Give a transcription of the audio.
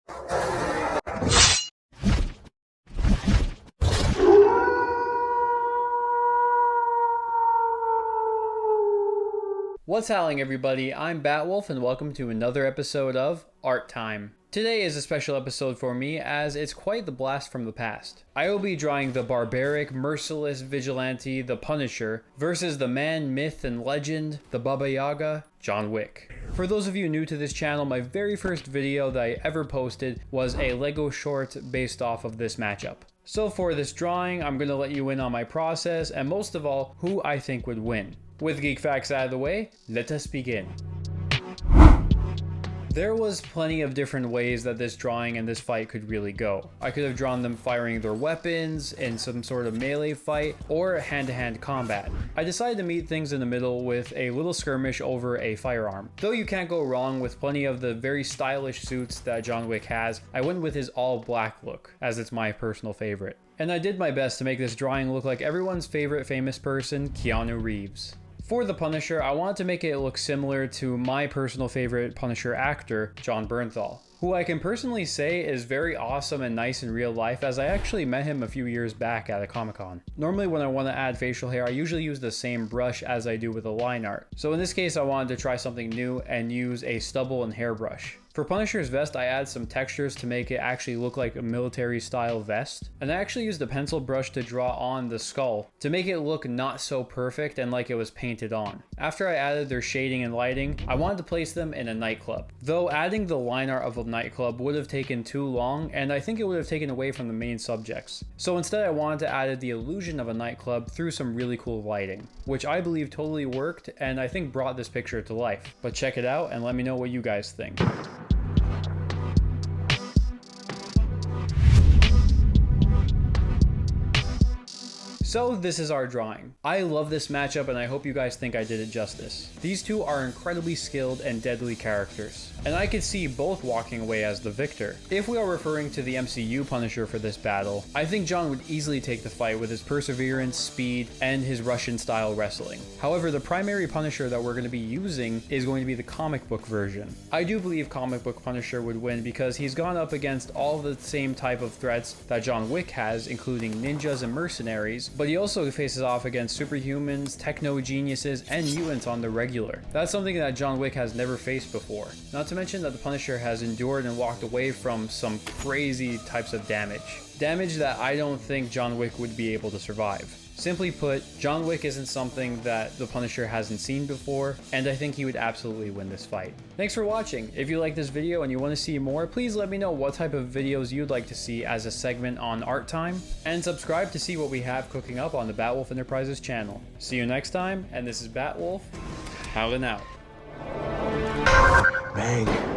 What's happening, everybody? I'm Batwolf and welcome to another episode of Art Time. Today is a special episode for me as it's quite the blast from the past. I will be drawing the barbaric, merciless vigilante, the Punisher, versus the man, myth, and legend, the Baba Yaga, John Wick. For those of you new to this channel, my very first video that I ever posted was a Lego short based off of this matchup. So for this drawing, I'm going to let you in on my process and most of all, who I think would win. With geek facts out of the way, let us begin. There was plenty of different ways that this drawing and this fight could really go. I could have drawn them firing their weapons in some sort of melee fight or hand-to-hand combat. I decided to meet things in the middle with a little skirmish over a firearm. Though you can't go wrong with plenty of the very stylish suits that John Wick has, I went with his all-black look, as it's my personal favorite. And I did my best to make this drawing look like everyone's favorite famous person, Keanu Reeves. For the Punisher, I wanted to make it look similar to my personal favorite Punisher actor, Jon Bernthal, who I can personally say is very awesome and nice in real life, as I actually met him a few years back at a Comic-Con. Normally when I want to add facial hair, I usually use the same brush as I do with a line art. So in this case, I wanted to try something new and use a stubble and hairbrush. For Punisher's vest, I add some textures to make it actually look like a military style vest. And I actually used a pencil brush to draw on the skull to make it look not so perfect and like it was painted on. After I added their shading and lighting, I wanted to place them in a nightclub. Though adding the line art of a nightclub would have taken too long, and I think it would have taken away from the main subjects. So instead I wanted to add the illusion of a nightclub through some really cool lighting, which I believe totally worked and I think brought this picture to life. But check it out and let me know what you guys think. So this is our drawing. I love this matchup and I hope you guys think I did it justice. These two are incredibly skilled and deadly characters, and I could see both walking away as the victor. If we are referring to the MCU Punisher for this battle, I think John would easily take the fight with his perseverance, speed, and his Russian style wrestling. However, the primary Punisher that we're going to be using is going to be the comic book version. I do believe comic book Punisher would win because he's gone up against all the same type of threats that John Wick has, including ninjas and mercenaries, but he also faces off against superhumans, techno geniuses, and mutants on the regular. That's something that John Wick has never faced before. Not to mention that the Punisher has endured and walked away from some crazy types of damage. Damage that I don't think John Wick would be able to survive. Simply put, John Wick isn't something that the Punisher hasn't seen before, and I think he would absolutely win this fight. Thanks for watching. If you like this video and you want to see more, please let me know what type of videos you'd like to see as a segment on Art Time, and subscribe to see what we have cooking up on the Batwolf Enterprises channel. See you next time, and this is Batwolf, howling out. Bang.